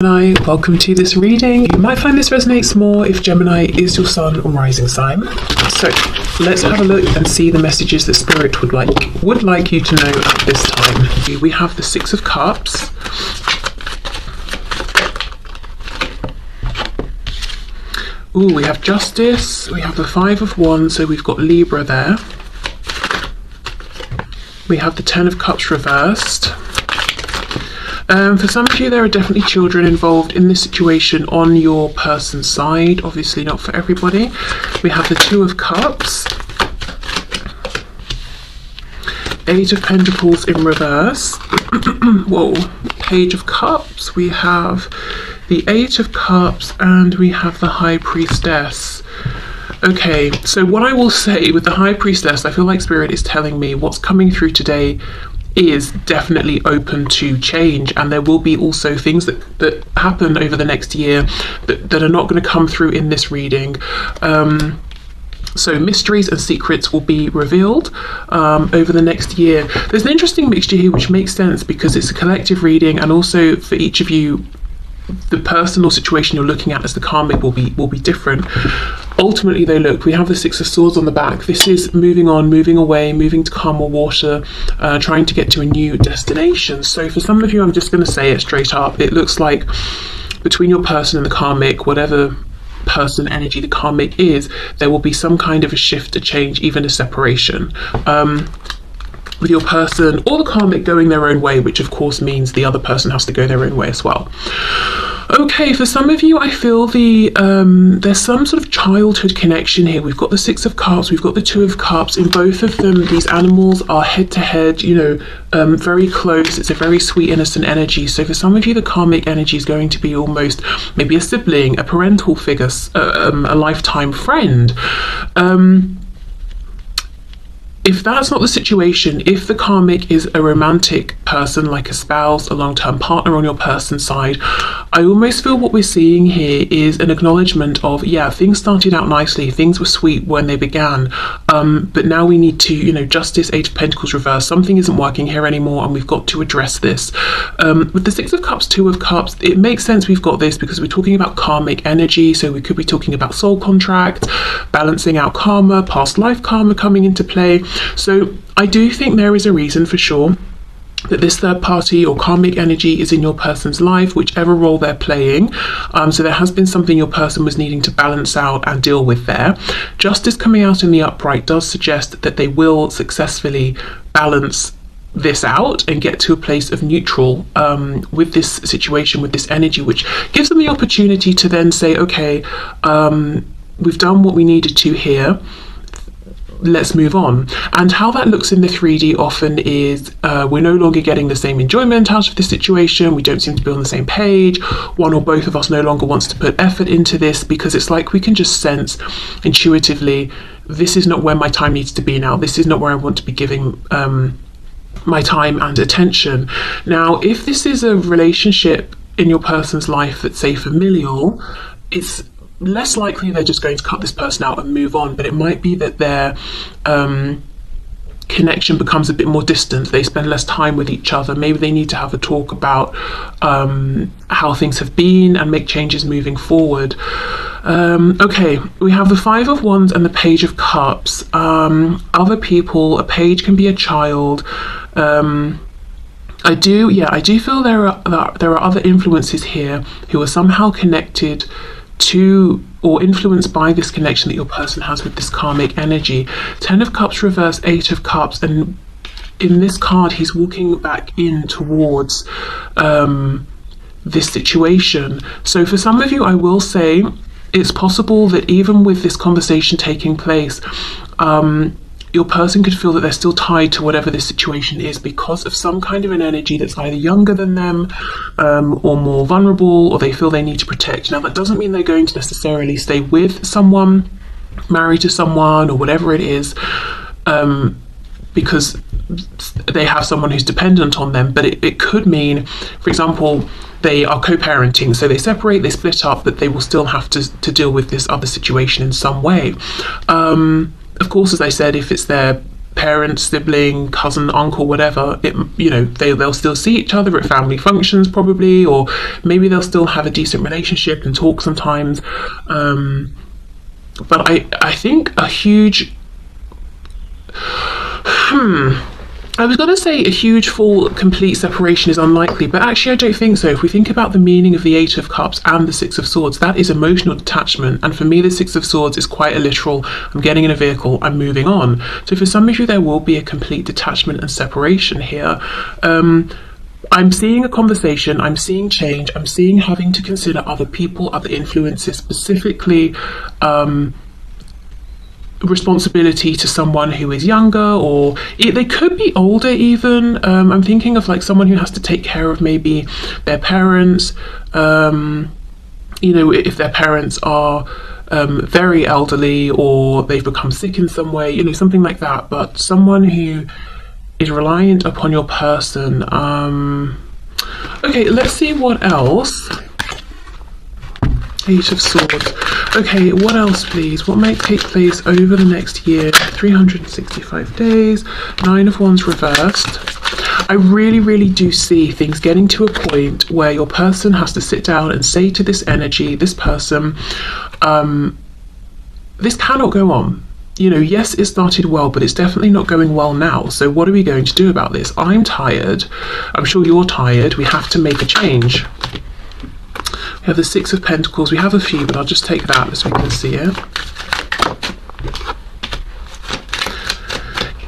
Gemini, welcome to this reading. You might find this resonates more if Gemini is your sun or rising sign. So let's have a look and see the messages that Spirit would like you to know at this time. We have the Six of Cups. Ooh, we have Justice. We have the Five of Wands, so we've got Libra there. We have the Ten of Cups reversed. For some of you, there are definitely children involved in this situation on your person's side. Obviously not for everybody. We have the Two of Cups. Eight of Pentacles in reverse. Whoa. Page of Cups. We have the Eight of Cups and we have the High Priestess. Okay, so what I will say with the High Priestess, I feel like Spirit is telling me what's coming through today is definitely open to change, and there will be also things that happen over the next year that are not going to come through in this reading. So mysteries and secrets will be revealed over the next year. There's an interesting mixture here which makes sense because it's a collective reading, and also for each of you the personal situation you're looking at as the karmic will be different. Ultimately though, look, we have the Six of Swords on the back. This is moving on, moving away, moving to calmer water, trying to get to a new destination. So for some of you, I'm just going to say it straight up, it looks like between your person and the karmic, whatever person energy the karmic is, there will be some kind of a shift, a change, even a separation. With your person or the karmic going their own way, which of course means the other person has to go their own way as well. Okay, for some of you, I feel there's some sort of childhood connection here. We've got the Six of Cups, we've got the Two of Cups. In both of them, these animals are head to head, very close. It's a very sweet, innocent energy. So for some of you, the karmic energy is going to be almost maybe a sibling, a parental figure, a lifetime friend. If that's not the situation, if the karmic is a romantic person like a spouse, a long-term partner on your person's side, I almost feel what we're seeing here is an acknowledgement of, yeah, things started out nicely, things were sweet when they began, but now we need to, Justice, Eight of Pentacles reverse, something isn't working here anymore and we've got to address this. With the Six of Cups, Two of Cups, it makes sense we've got this because we're talking about karmic energy, so we could be talking about soul contract, balancing out karma, past life karma coming into play. So I do think there is a reason for sure that this third party or karmic energy is in your person's life, whichever role they're playing. So there has been something your person was needing to balance out and deal with there. Justice coming out in the upright does suggest that they will successfully balance this out and get to a place of neutral with this situation, with this energy, which gives them the opportunity to then say, okay, we've done what we needed to here, let's move on. And how that looks in the 3D often is we're no longer getting the same enjoyment out of the situation, we don't seem to be on the same page, one or both of us no longer wants to put effort into this because it's like we can just sense intuitively, this is not where my time needs to be now, this is not where I want to be giving my time and attention. Now, if this is a relationship in your person's life that's, say, familial, it's less likely they're just going to cut this person out and move on, but it might be that their connection becomes a bit more distant, they spend less time with each other, maybe they need to have a talk about how things have been and make changes moving forward. Okay, we have the Five of Wands and the Page of Cups. Other people, a page can be a child. I do feel there are other influences here who are somehow connected to or influenced by this connection that your person has with this karmic energy. Ten of Cups reverse, Eight of Cups, and in this card he's walking back in towards this situation. So for some of you, I will say it's possible that even with this conversation taking place, your person could feel that they're still tied to whatever this situation is because of some kind of an energy that's either younger than them or more vulnerable, or they feel they need to protect. Now, that doesn't mean they're going to necessarily stay with someone, married to someone, or whatever it is, because they have someone who's dependent on them, but it could mean, for example, they are co-parenting, so they separate, they split up, but they will still have to deal with this other situation in some way. Of course, as I said, if it's their parent, sibling, cousin, uncle, whatever, they'll still see each other at family functions probably, or maybe they'll still have a decent relationship and talk sometimes. But I think a huge I was going to say a huge full complete separation is unlikely, but actually I don't think so. If we think about the meaning of the Eight of Cups and the Six of Swords, that is emotional detachment. And for me, the Six of Swords is quite a literal, I'm getting in a vehicle, I'm moving on. So for some of you, there will be a complete detachment and separation here. I'm seeing a conversation, I'm seeing change, I'm seeing having to consider other people, other influences, specifically responsibility to someone who is younger, or they could be older even. I'm thinking of like someone who has to take care of maybe their parents, if their parents are very elderly or they've become sick in some way, something like that. But someone who is reliant upon your person. Okay, let's see what else. Eight of Swords. Okay, what else please? What might take place over the next year? 365 days. Nine of Wands reversed. I really, really do see things getting to a point where your person has to sit down and say to this energy, this person, this cannot go on. Yes, it started well, but it's definitely not going well now. So what are we going to do about this? I'm tired. I'm sure you're tired. We have to make a change. We have the Six of Pentacles. We have a few, but I'll just take that so we can see it.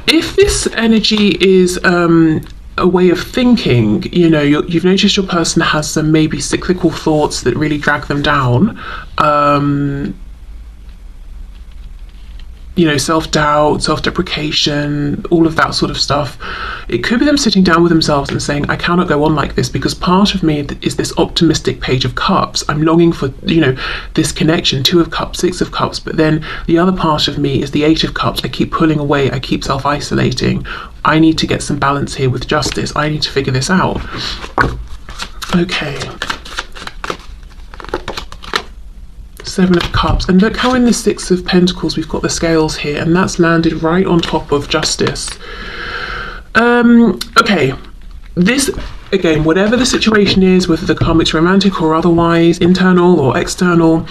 If this energy is a way of thinking, you've noticed your person has some maybe cyclical thoughts that really drag them down. Self-doubt, self-deprecation, all of that sort of stuff. It could be them sitting down with themselves and saying, I cannot go on like this, because part of me is this optimistic Page of Cups. I'm longing for, this connection, Two of Cups, Six of Cups, but then the other part of me is the Eight of Cups. I keep pulling away, I keep self-isolating. I need to get some balance here with justice. I need to figure this out. Okay. Seven of Cups, and look how in the Six of Pentacles we've got the scales here, and that's landed right on top of justice. Okay, this again, whatever the situation is, whether the karmic's romantic or otherwise, internal or external,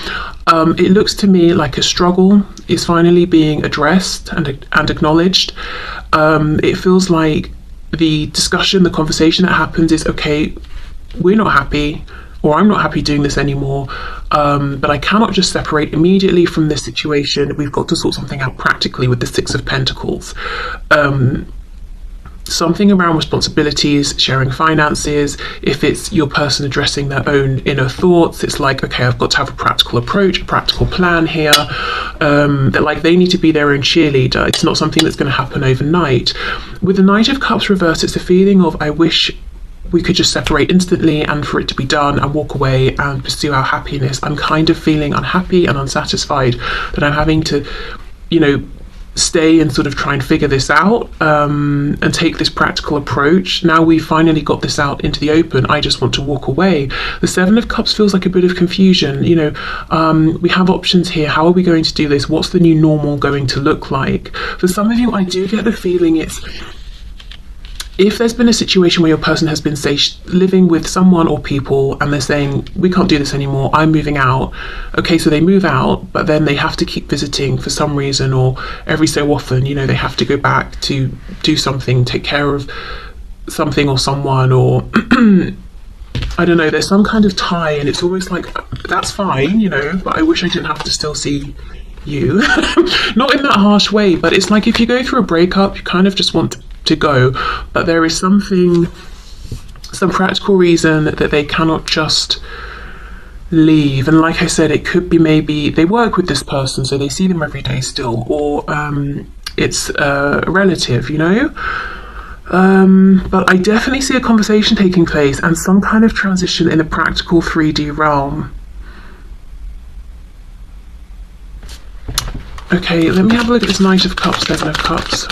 it looks to me like a struggle is finally being addressed and acknowledged. It feels like the discussion, the conversation that happens is, okay, we're not happy, or I'm not happy doing this anymore, but I cannot just separate immediately from this situation. We've got to sort something out practically with the Six of Pentacles. Something around responsibilities, sharing finances. If it's your person addressing their own inner thoughts, it's like, okay, I've got to have a practical approach, a practical plan here. That like they need to be their own cheerleader. It's not something that's going to happen overnight. With the Knight of Cups reversed, it's a feeling of, I wish we could just separate instantly and for it to be done and walk away and pursue our happiness. I'm kind of feeling unhappy and unsatisfied that I'm having to, stay and sort of try and figure this out, and take this practical approach. Now we've finally got this out into the open, I just want to walk away. The Seven of Cups feels like a bit of confusion. We have options here. How are we going to do this? What's the new normal going to look like? For some of you, I do get the feeling it's, if there's been a situation where your person has been, say, living with someone or people and they're saying, we can't do this anymore, I'm moving out. Okay, so they move out, but then they have to keep visiting for some reason, or every so often, they have to go back to do something, take care of something or someone, or I don't know, there's some kind of tie, and it's always like, that's fine, but I wish I didn't have to still see you. Not in that harsh way, but it's like if you go through a breakup, you kind of just want to go, but there is some practical reason that they cannot just leave. And like I said, it could be maybe they work with this person, so they see them every day still, or it's a relative, but I definitely see a conversation taking place and some kind of transition in the practical 3D realm. Okay, let me have a look at this Knight of Cups, Seven of Cups.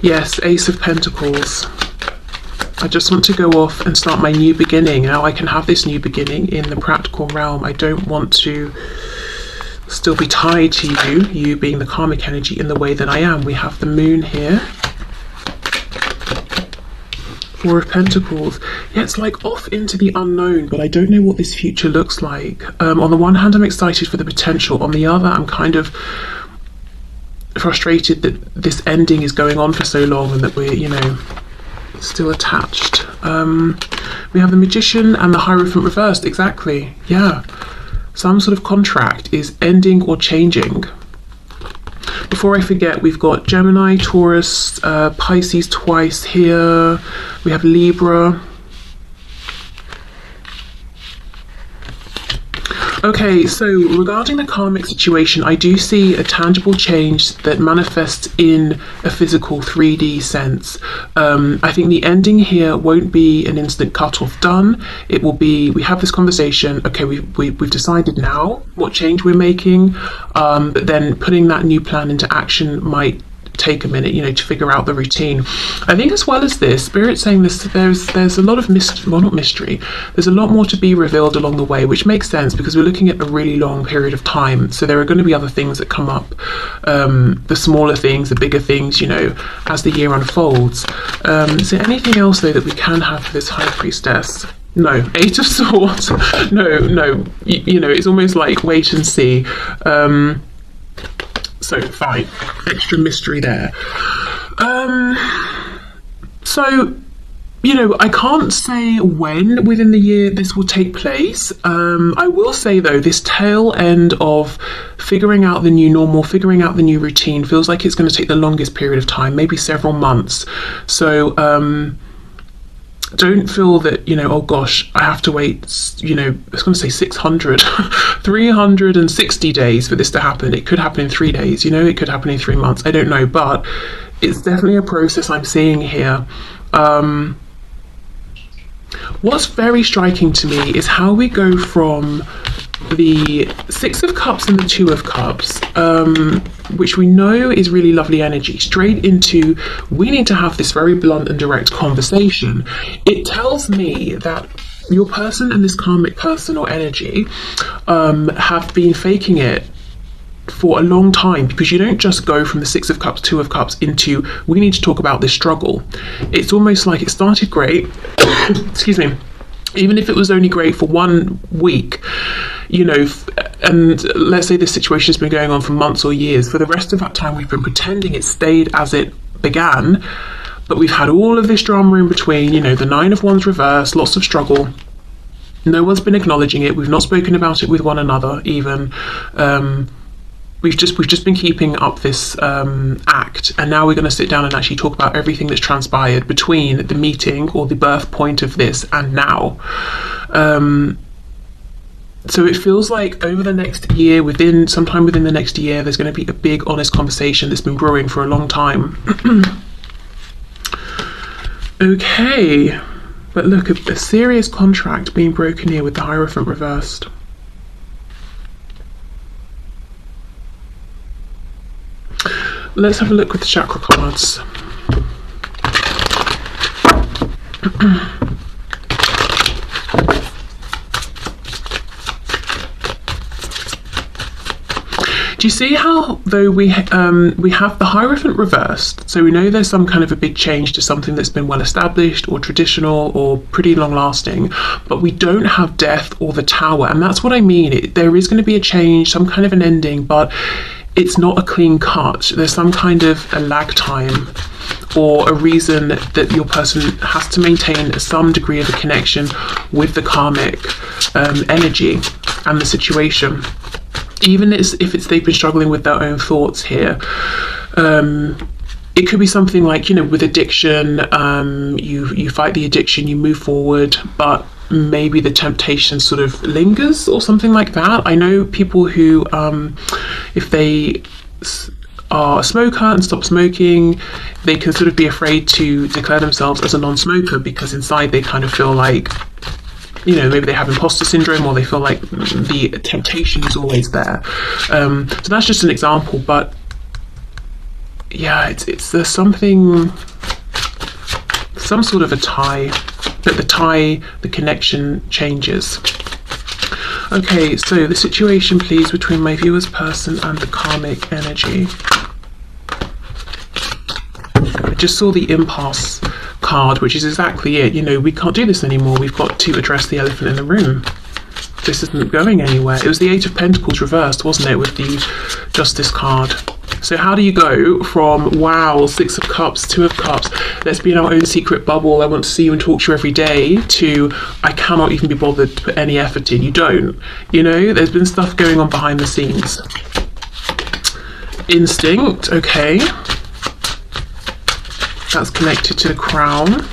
Yes, Ace of Pentacles. I just want to go off and start my new beginning. Now I can have this new beginning in the practical realm. I don't want to still be tied to you, you being the karmic energy, in the way that I am. We have the moon here. Four of Pentacles. Yeah, it's like off into the unknown, but I don't know what this future looks like. On the one hand, I'm excited for the potential. On the other, I'm kind of frustrated that this ending is going on for so long and that we're, you know, still attached. We have the Magician and the Hierophant reversed. Exactly. Yeah. Some sort of contract is ending or changing. Before I forget, we've got Gemini, Taurus, Pisces twice here. We have Libra. Okay, so regarding the karmic situation, I do see a tangible change that manifests in a physical 3D sense. I think the ending here won't be an instant cut-off done. It will be, we have this conversation, okay, we've decided now what change we're making, but then putting that new plan into action might take a minute, you know, to figure out the routine. I think as well as this, Spirit's saying this, there's a lot of not mystery, there's a lot more to be revealed along the way, which makes sense because we're looking at a really long period of time. So there are going to be other things that come up, the smaller things, the bigger things, you know, as the year unfolds. Is there anything else though that we can have for this High Priestess? No. Eight of Swords. No, you know, it's almost like wait and see. So fine, extra mystery there. So, you know, I can't say when within the year this will take place. I will say though, this tail end of figuring out the new normal, figuring out the new routine feels like it's going to take the longest period of time, maybe several months. So, don't feel that, you know, oh gosh, I have to wait, you know, I was going to say 600, 360 days for this to happen. It could happen in 3 days, you know, it could happen in 3 months. I don't know, but it's definitely a process I'm seeing here. What's very striking to me is how we go from the Six of Cups and the Two of Cups, which we know is really lovely energy, straight into we need to have this very blunt and direct conversation. It tells me that your person and this karmic person or energy have been faking it for a long time, because you don't just go from the Six of Cups, Two of Cups into we need to talk about this struggle. It's almost like it started great excuse me, even if it was only great for 1 week, you know, and let's say this situation has been going on for months or years. For the rest of that time we've been pretending it stayed as it began, but we've had all of this drama in between, you know, the Nine of Wands reversed, lots of struggle, no one's been acknowledging it, we've not spoken about it with one another even. We've just been keeping up this act, and now we're going to sit down and actually talk about everything that's transpired between the meeting or the birth point of this and now. So it feels like over the next year, sometime within the next year, there's going to be a big honest conversation that's been brewing for a long time. Okay, but look, a serious contract being broken here with the Hierophant reversed. Let's have a look with the chakra cards. Do you see how, though, we have the Hierophant reversed, so we know there's some kind of a big change to something that's been well established or traditional or pretty long lasting, but we don't have Death or the Tower, and that's what I mean. There is going to be a change, some kind of an ending, but it's not a clean cut. There's some kind of a lag time or a reason that your person has to maintain some degree of a connection with the karmic energy and the situation. Even if they've been struggling with their own thoughts here. It could be something like, you know, with addiction, you fight the addiction, you move forward, but maybe the temptation sort of lingers or something like that. I know people who, if they are a smoker and stop smoking, they can sort of be afraid to declare themselves as a non-smoker because inside they kind of feel like, you know, maybe they have imposter syndrome, or they feel like the temptation is always there. So that's just an example, but yeah, there's something, some sort of a tie, but the connection changes. Okay, so the situation, please, between my viewer's person and the karmic energy. I just saw the impasse card, which is exactly it. You know, we can't do this anymore. We've got to address the elephant in the room. This isn't going anywhere. It was the Eight of Pentacles reversed, wasn't it, with the Justice card. So how do you go from, wow, Six of Cups, Two of Cups, let's be in our own secret bubble, I want to see you and talk to you every day, to I cannot even be bothered to put any effort in? You don't. You know, there's been stuff going on behind the scenes. Instinct, okay. That's connected to the Crown.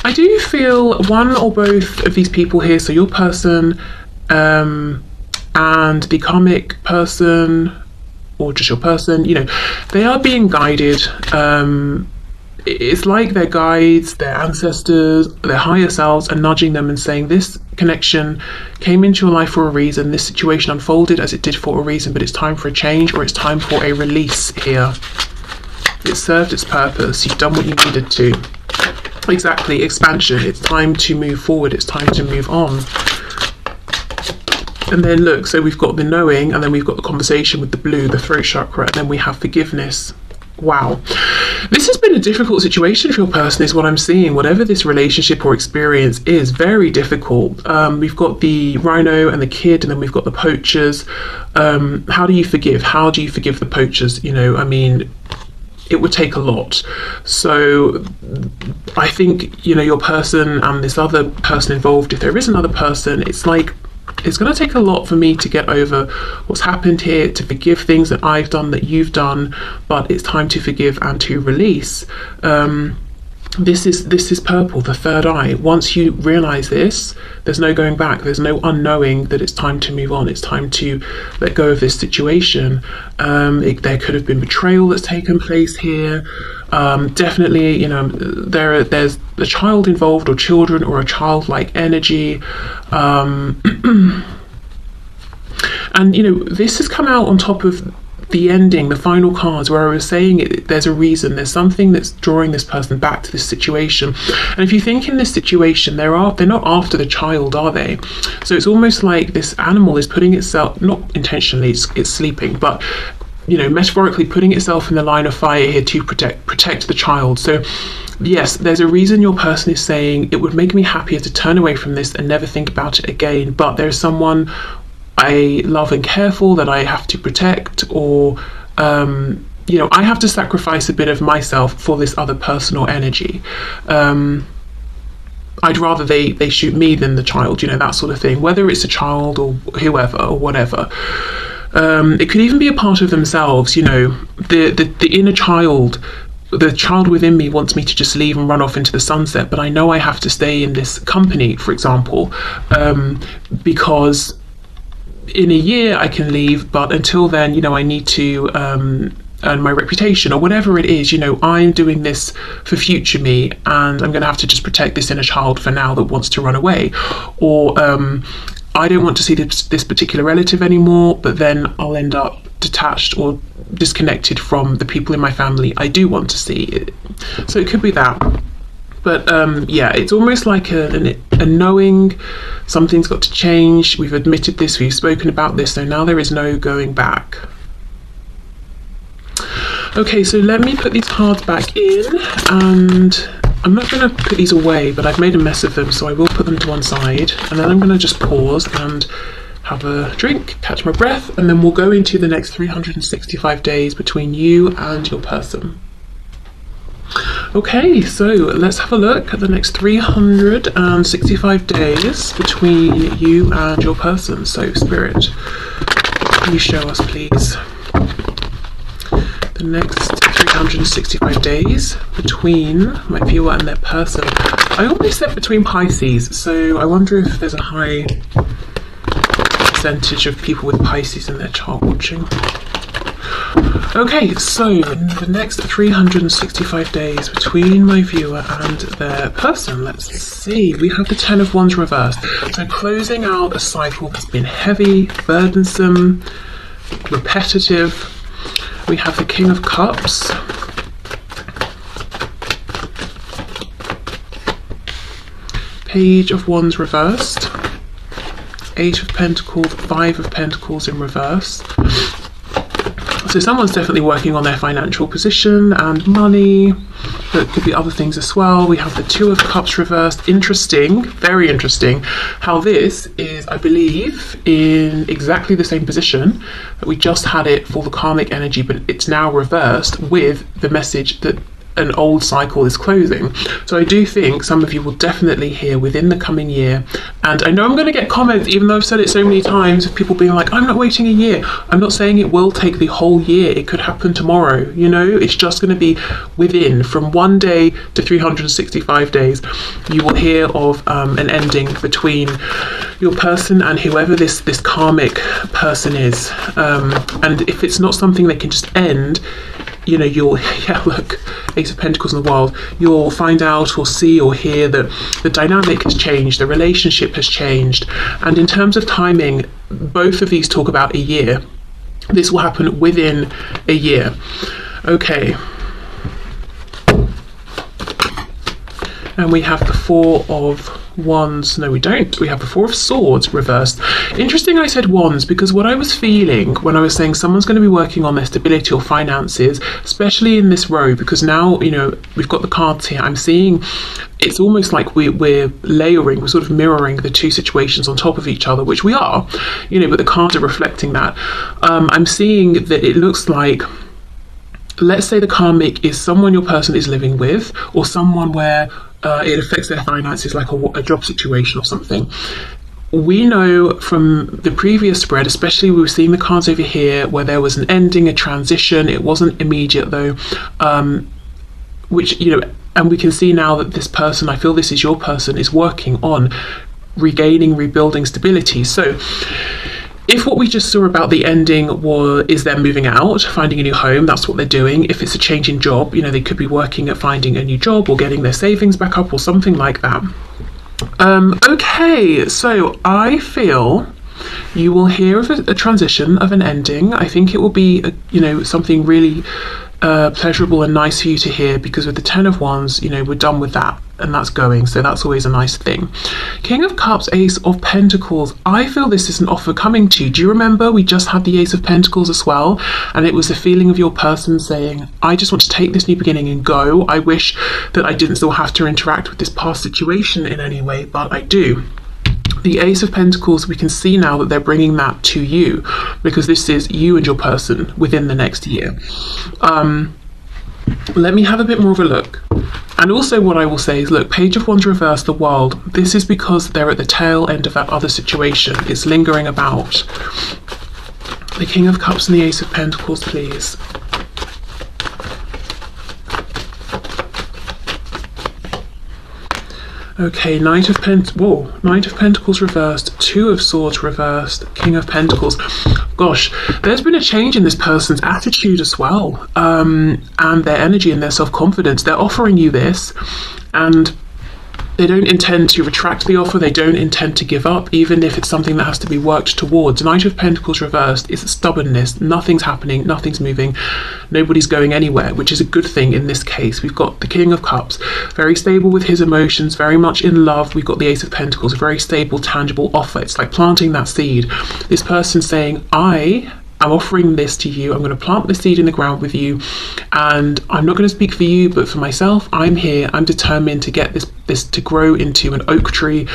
I do feel one or both of these people here, so your person and the karmic person, or just your person, you know, they are being guided. It's like their guides, their ancestors, their higher selves are nudging them and saying, this connection came into your life for a reason, this situation unfolded as it did for a reason, but it's time for a change, or it's time for a release here. It served its purpose, you've done what you needed to. Exactly, expansion, it's time to move forward, it's time to move on. And then look, so we've got the knowing, and then we've got the conversation with the blue, the throat chakra, and then we have forgiveness. Wow. This has been a difficult situation for your person, is what I'm seeing. Whatever this relationship or experience is, very difficult. We've got the rhino and the kid, and then we've got the poachers. How do you forgive? How do you forgive the poachers? You know, I mean, it would take a lot. So I think, you know, your person and this other person involved, if there is another person, it's like, it's going to take a lot for me to get over what's happened here, to forgive things that I've done, that you've done, but it's time to forgive and to release. This is purple, the third eye. Once you realize this, there's no going back. There's no unknowing that it's time to move on. It's time to let go of this situation. There could have been betrayal that's taken place here. Definitely, you know, there's a child involved, or children, or a childlike energy. And you know, this has come out on top of the ending, the final cards, where I was saying there's a reason, there's something that's drawing this person back to this situation. And if you think in this situation, they're not after the child, are they? So it's almost like this animal is putting itself, not intentionally, it's sleeping, but you know, metaphorically putting itself in the line of fire here to protect the child. So yes, there's a reason your person is saying, it would make me happier to turn away from this and never think about it again, but there's someone I love and care for that I have to protect, or you know, I have to sacrifice a bit of myself for this other person or energy. I'd rather they shoot me than the child, you know, that sort of thing, whether it's a child or whoever or whatever. It could even be a part of themselves, you know, the inner child. The child within me wants me to just leave and run off into the sunset, but I know I have to stay in this company, for example, because in a year I can leave, but until then, you know, I need to earn my reputation, or whatever it is. You know, I'm doing this for future me, and I'm going to have to just protect this inner child for now that wants to run away. Or I don't want to see this particular relative anymore, but then I'll end up detached or disconnected from the people in my family I do want to see. So it could be that. But yeah, it's almost like a knowing something's got to change. We've admitted this, we've spoken about this, so now there is no going back. Okay, so let me put these cards back in, and I'm not going to put these away, but I've made a mess of them, so I will put them to one side, and then I'm going to just pause and have a drink, catch my breath, and then we'll go into the next 365 days between you and your person. Okay, so let's have a look at the next 365 days between you and your person. So Spirit, can you show us please the next 365 days between my viewer and their person? I always said between Pisces, so I wonder if there's a high percentage of people with Pisces in their chart watching. Okay, so in the next 365 days between my viewer and their person, let's see, we have the Ten of Wands reversed. So closing out a cycle that's been heavy, burdensome, repetitive. We have the King of Cups. Page of Wands reversed. Eight of Pentacles, Five of Pentacles in reverse. So someone's definitely working on their financial position and money. There could be other things as well. We have the Two of Cups reversed. Interesting, very interesting, how this is, I believe, in exactly the same position that we just had it for the karmic energy, but it's now reversed with the message that an old cycle is closing. So I do think some of you will definitely hear within the coming year, and I know I'm going to get comments, even though I've said it so many times, of people being like, I'm not waiting a year. I'm not saying it will take the whole year. It could happen tomorrow. You know, it's just going to be within, from 1 day to 365 days, you will hear of an ending between your person and whoever this karmic person is. And if it's not something that can just end, you know, you'll, yeah, look, Ace of Pentacles in the World, you'll find out or see or hear that the dynamic has changed, the relationship has changed. And in terms of timing, both of these talk about a year. This will happen within a year. Okay. And we have the Four of Wands. No, we don't. We have the Four of Swords reversed. Interesting I said wands, because what I was feeling when I was saying someone's going to be working on their stability or finances, especially in this row, because now, you know, we've got the cards here. I'm seeing it's almost like we're layering, we're sort of mirroring the two situations on top of each other, which we are, you know, but the cards are reflecting that. I'm seeing that it looks like, let's say the karmic is someone your person is living with, or someone where it affects their finances, like a job situation or something. We know from the previous spread, especially we were seeing the cards over here where there was an ending, a transition. It wasn't immediate though, which, you know, and we can see now that this person, I feel this is your person, is working on regaining, rebuilding stability. So if what we just saw about the ending is them moving out, finding a new home, that's what they're doing. If it's a change in job, you know, they could be working at finding a new job or getting their savings back up or something like that. Okay, so I feel you will hear of a transition, of an ending. I think it will be, you know, something really pleasurable and nice for you to hear, because with the Ten of Wands, you know, we're done with that and that's going, so that's always a nice thing. King of Cups, Ace of Pentacles. I feel this is an offer coming to you. Do you remember we just had the Ace of Pentacles as well, and it was the feeling of your person saying, I just want to take this new beginning and go. I wish that I didn't still have to interact with this past situation in any way, but I do. The Ace of Pentacles, we can see now that they're bringing that to you, because this is you and your person within the next year. Let me have a bit more of a look. And also what I will say is, look, Page of Wands reverse, the World. This is because they're at the tail end of that other situation. It's lingering about. The King of Cups and the Ace of Pentacles, please. Okay, Knight of Pentacles reversed, Two of Swords reversed, King of Pentacles. Gosh, there's been a change in this person's attitude as well, and their energy and their self-confidence. They're offering you this, and they don't intend to retract the offer. They don't intend to give up, even if it's something that has to be worked towards. Knight of Pentacles reversed is stubbornness. Nothing's happening, nothing's moving, nobody's going anywhere, which is a good thing in this case. We've got the King of Cups, very stable with his emotions, very much in love. We've got the Ace of Pentacles, a very stable, tangible offer. It's like planting that seed. This person saying, I'm offering this to you. I'm going to plant the seed in the ground with you, and I'm not going to speak for you, but for myself, I'm here. I'm determined to get this to grow into an oak tree.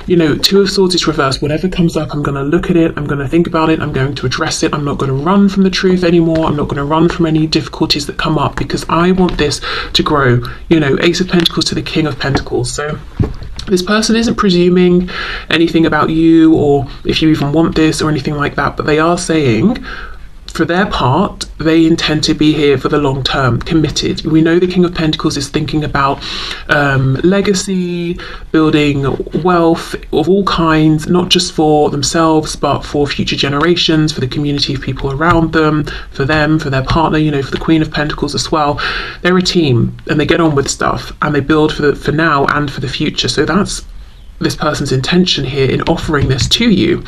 You know, Two of Swords is reversed. Whatever comes up, I'm going to look at it. I'm going to think about it. I'm going to address it. I'm not going to run from the truth anymore. I'm not going to run from any difficulties that come up, because I want this to grow. You know, Ace of Pentacles to the King of Pentacles. So this person isn't presuming anything about you, or if you even want this or anything like that, but they are saying, for their part, they intend to be here for the long term, committed. We know the King of Pentacles is thinking about legacy, building wealth of all kinds, not just for themselves, but for future generations, for the community of people around them, for their partner, you know, for the Queen of Pentacles as well. They're a team, and they get on with stuff, and they build for now and for the future. So that's this person's intention here in offering this to you.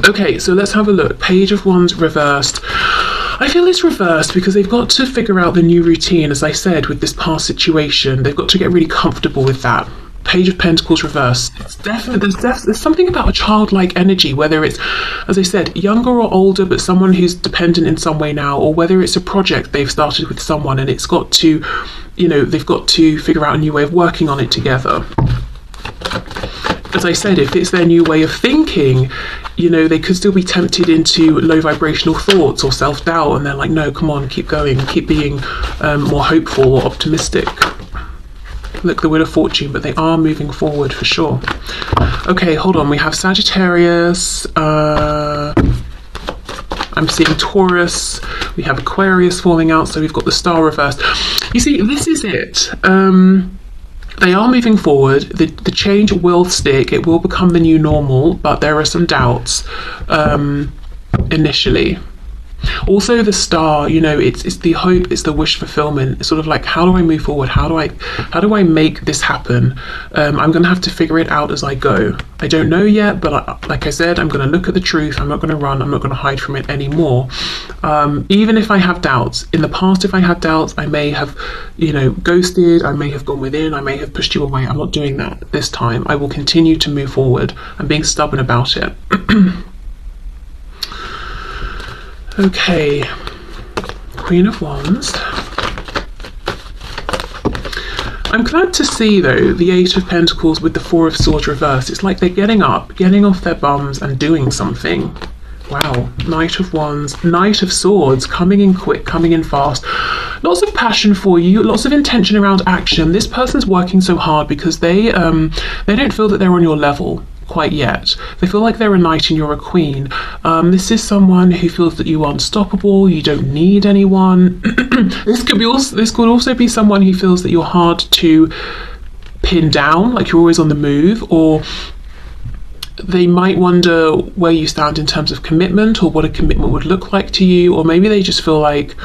Okay, so let's have a look. Page of Wands reversed. I feel it's reversed because they've got to figure out the new routine, as I said, with this past situation. They've got to get really comfortable with that. Page of Pentacles reversed. It's definitely there's something about a childlike energy, whether it's, as I said, younger or older, but someone who's dependent in some way now, or whether it's a project they've started with someone and it's got to, they've got to figure out a new way of working on it together. As I said, if it's their new way of thinking, they could still be tempted into low vibrational thoughts or self-doubt, and they're like, no, come on, keep going, keep being more hopeful or optimistic. Look, the Wheel of Fortune, but they are moving forward for sure. Okay, hold on, we have Sagittarius, I'm seeing Taurus, we have Aquarius falling out, so we've got the Star reversed. You see, this is it. They are moving forward. The change will stick. It will become the new normal, but there are some doubts initially. Also, the Star, it's the hope, it's the wish fulfillment. It's sort of like, how do I move forward? How do I make this happen? I'm going to have to figure it out as I go. I don't know yet, but like I said, I'm going to look at the truth. I'm not going to run. I'm not going to hide from it anymore. Even if I have doubts. In the past, if I had doubts, I may have, ghosted. I may have gone within. I may have pushed you away. I'm not doing that this time. I will continue to move forward. I'm being stubborn about it. Okay, Queen of Wands. I'm glad to see, though, the Eight of Pentacles with the Four of Swords reversed. It's like they're getting up, getting off their bums and doing something. Wow, Knight of Wands, Knight of Swords, coming in quick, coming in fast. Lots of passion for you, lots of intention around action. This person's working so hard because they don't feel that they're on your level quite yet. They feel like they're a knight and you're a queen. This is someone who feels that you are unstoppable, you don't need anyone. This could also be someone who feels that you're hard to pin down, like you're always on the move, or they might wonder where you stand in terms of commitment or what a commitment would look like to you, or maybe they just feel like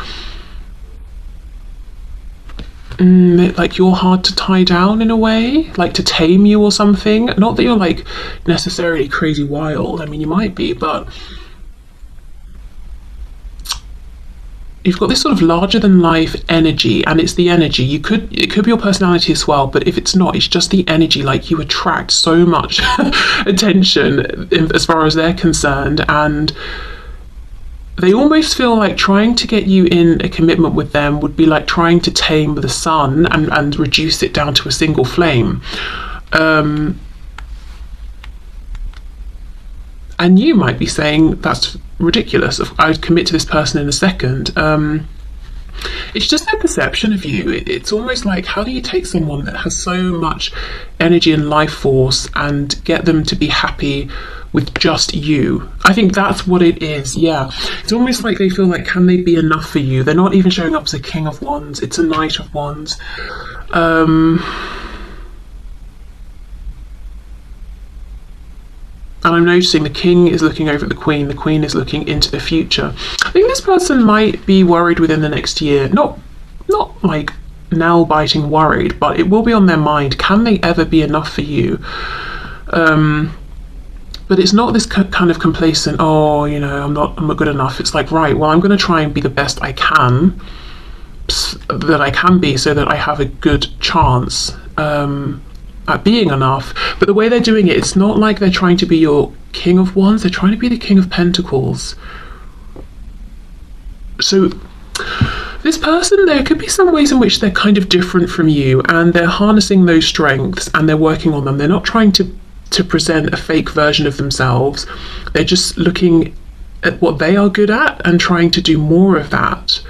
you're hard to tie down in a way, like to tame you or something. Not that you're like necessarily crazy wild, I mean you might be, but you've got this sort of larger than life energy, and it's the energy. It could be your personality as well, but if it's not, it's just the energy. Like you attract so much attention as far as they're concerned, and they almost feel like trying to get you in a commitment with them would be like trying to tame the sun and reduce it down to a single flame. And you might be saying, that's ridiculous, I'd commit to this person in a second. It's just their perception of you. It's almost like, how do you take someone that has so much energy and life force and get them to be happy with just you? I think that's what it is. Yeah, it's almost like they feel like, can they be enough for you? They're not even showing up as a King of Wands, it's a Knight of Wands. And I'm noticing the King is looking over at the Queen is looking into the future. I think this person might be worried within the next year, not like nail-biting worried, but it will be on their mind. Can they ever be enough for you? But it's not this kind of complacent, I'm not good enough. It's like, right, well, I'm going to try and be the best I can, that I can be, so that I have a good chance at being enough. But the way they're doing it, it's not like they're trying to be your King of Wands, they're trying to be the King of Pentacles. So this person, there could be some ways in which they're kind of different from you, and they're harnessing those strengths and they're working on them. They're not trying to present a fake version of themselves. They're just looking at what they are good at and trying to do more of that.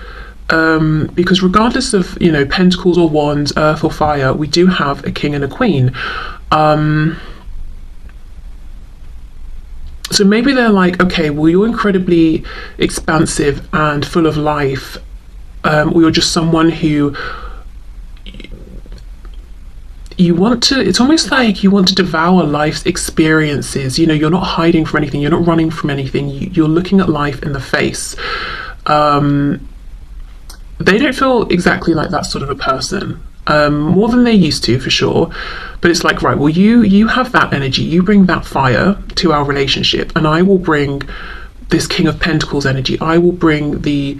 Because regardless of, Pentacles or Wands, Earth or Fire, we do have a King and a Queen. So maybe they're like, okay, well, you're incredibly expansive and full of life, or you're just someone who it's almost like you want to devour life's experiences. You're not hiding from anything, you're not running from anything, you're looking at life in the face. They don't feel exactly like that sort of a person, more than they used to, for sure. But it's like, right, well, you have that energy, you bring that fire to our relationship, and I will bring this King of Pentacles energy. I will bring the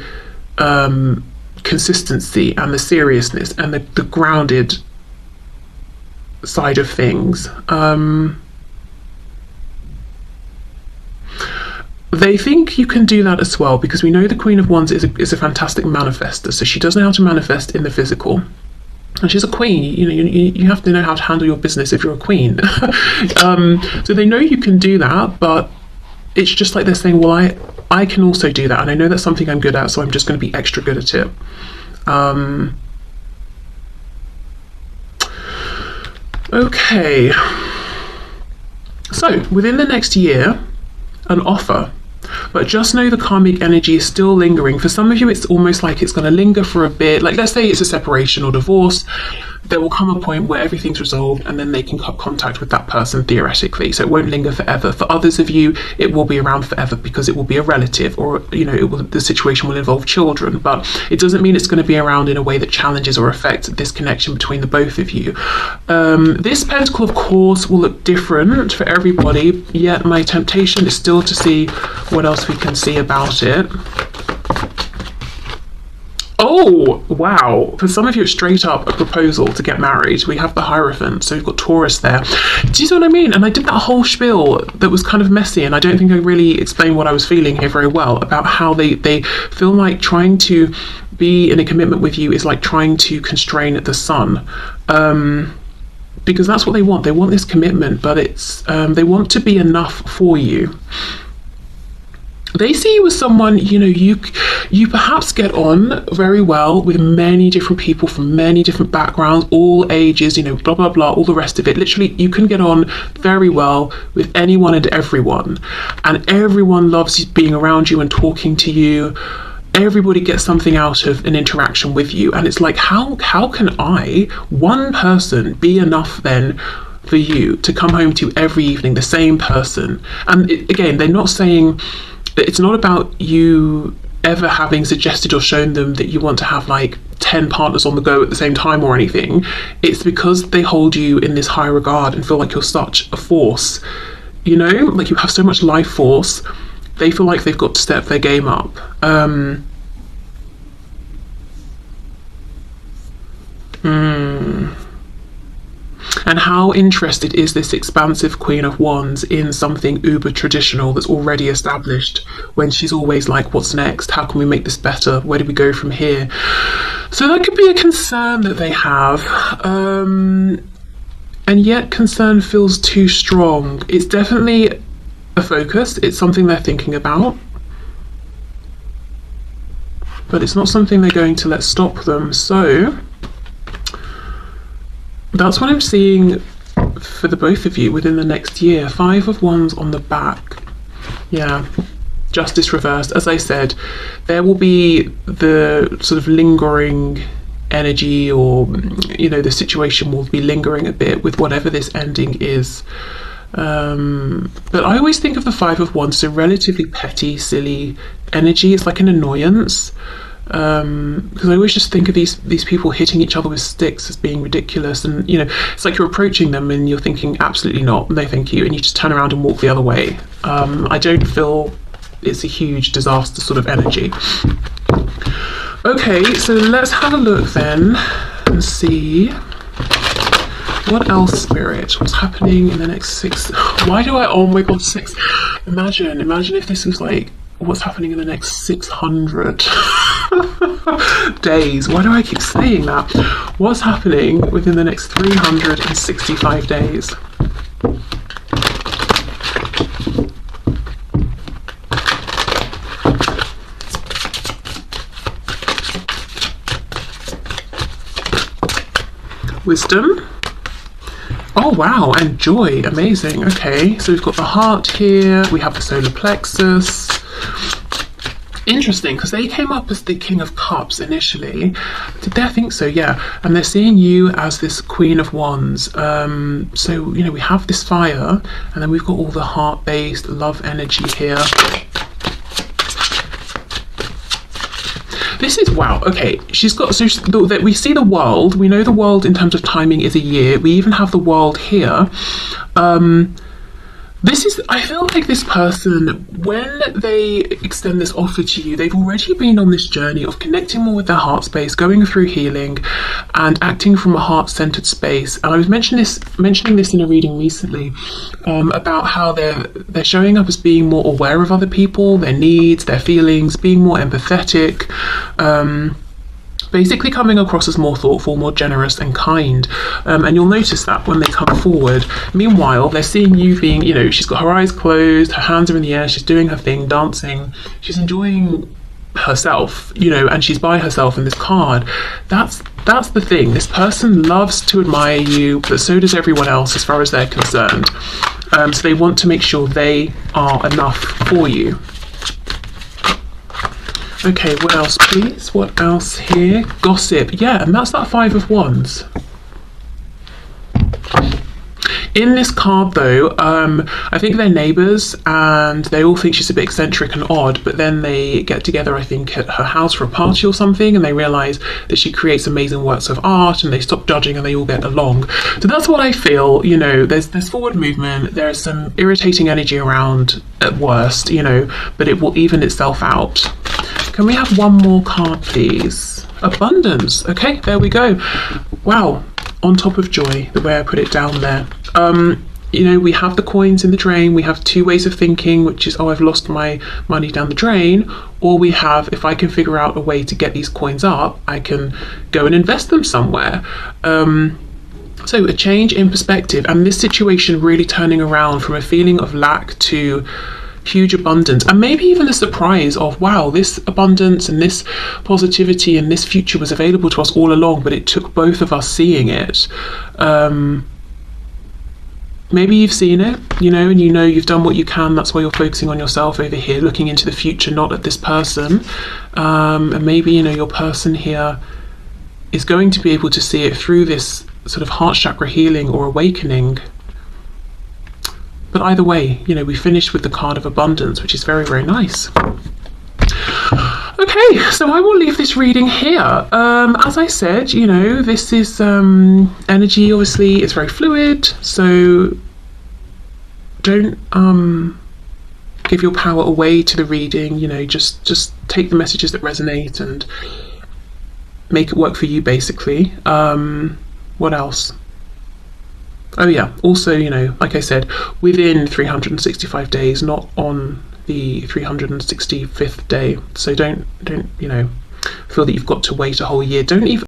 consistency and the seriousness and the grounded side of things. They think you can do that as well, because we know the Queen of Wands is a fantastic manifester, so she does know how to manifest in the physical. And she's a queen. You have to know how to handle your business if you're a queen. So they know you can do that, but it's just like they're saying, well, I can also do that, and I know that's something I'm good at, so I'm just going to be extra good at it. Okay. So within the next year, an offer. But just know the karmic energy is still lingering. For some of you, it's almost like it's going to linger for a bit. Like, let's say it's a separation or divorce. There will come a point where everything's resolved and then they can cut contact with that person theoretically. So it won't linger forever. For others of you, it will be around forever because it will be a relative, or, the situation will involve children. But it doesn't mean it's going to be around in a way that challenges or affects this connection between the both of you. This pentacle, of course, will look different for everybody, yet my temptation is still to see what else we can see about it. Oh, wow. For some of you, it's straight up a proposal to get married. We have the Hierophant, so we've got Taurus there. Do you see what I mean? And I did that whole spiel that was kind of messy, and I don't think I really explained what I was feeling here very well, about how they feel like trying to be in a commitment with you is like trying to constrain the sun. Because that's what they want. They want this commitment, but it's they want to be enough for you. They see you as someone, you perhaps get on very well with many different people from many different backgrounds, all ages, blah, blah, blah, all the rest of it. Literally, you can get on very well with anyone and everyone. And everyone loves being around you and talking to you. Everybody gets something out of an interaction with you. And it's like, how can one person, be enough then for you to come home to every evening, the same person? And again, they're not saying... It's not about you ever having suggested or shown them that you want to have like 10 partners on the go at the same time or anything. It's because they hold you in this high regard and feel like you're such a force, like you have so much life force. They feel like they've got to step their game up. And how interested is this expansive Queen of Wands in something uber traditional that's already established, when she's always like, what's next? How can we make this better? Where do we go from here? So that could be a concern that they have. And yet concern feels too strong. It's definitely a focus. It's something they're thinking about. But it's not something they're going to let stop them. So... that's what I'm seeing for the both of you within the next year. 5 of Wands on the back. Yeah. Justice reversed. As I said, there will be the sort of lingering energy, or, the situation will be lingering a bit with whatever this ending is. But I always think of the 5 of Wands, so relatively petty, silly energy. It's like an annoyance. Because I always just think of these people hitting each other with sticks as being ridiculous, and it's like you're approaching them and you're thinking absolutely not, no thank you, and you just turn around and walk the other way. I don't feel it's a huge disaster sort of energy. Okay, so let's have a look then and see what else, Spirit, what's happening in the next 6. Why do I, oh my god, 6. Imagine if this was like what's happening in the next 600 days. Why do I keep saying that? What's happening within the next 365 days? Wisdom. Oh wow, and joy. Amazing. Okay, so we've got the heart here, we have the solar plexus. Interesting, because they came up as the King of Cups initially. Did they? I think so, yeah. And they're seeing you as this Queen of Wands. So, we have this fire, and then we've got all the heart-based love energy here. This is, wow, okay. She's got, so that we see the world. We know the world in terms of timing is a year. We even have the world here. I feel like this person, when they extend this offer to you, they've already been on this journey of connecting more with their heart space, going through healing and acting from a heart-centered space. And I was mentioning this in a reading recently, about how they're showing up as being more aware of other people, their needs, their feelings, being more empathetic, basically coming across as more thoughtful, more generous and kind. And you'll notice that when they come forward. Meanwhile, they're seeing you being, she's got her eyes closed, her hands are in the air, she's doing her thing, dancing, she's enjoying herself, and she's by herself in this card. That's the thing. This person loves to admire you, but so does everyone else as far as they're concerned. So they want to make sure they are enough for you. Okay, what else, please? What else here? Gossip. Yeah, and that's that Five of Wands. In this card, though, I think they're neighbours and they all think she's a bit eccentric and odd, but then they get together, I think, at her house for a party or something, and they realise that she creates amazing works of art and they stop judging and they all get along. So that's what I feel. There's forward movement, there's some irritating energy around at worst, but it will even itself out. Can we have one more card, please? Abundance. Okay, there we go. Wow. On top of joy, the way I put it down there. We have the coins in the drain. We have two ways of thinking, which is, oh, I've lost my money down the drain. Or we have, if I can figure out a way to get these coins up, I can go and invest them somewhere. So a change in perspective, and this situation really turning around from a feeling of lack to huge abundance, and maybe even a surprise of, wow, this abundance and this positivity and this future was available to us all along, but it took both of us seeing it. Maybe you've seen it, and you've done what you can. That's why you're focusing on yourself over here, looking into the future, not at this person. And maybe your person here is going to be able to see it through this sort of heart chakra healing or awakening. But either way, we finished with the card of abundance, which is very, very nice. Okay, so I will leave this reading here. As I said, this is energy, obviously, it's very fluid, so don't give your power away to the reading, just take the messages that resonate and make it work for you, basically. What else? Oh yeah, also, like I said, within 365 days, not on the 365th day. So don't feel that you've got to wait a whole year. Don't even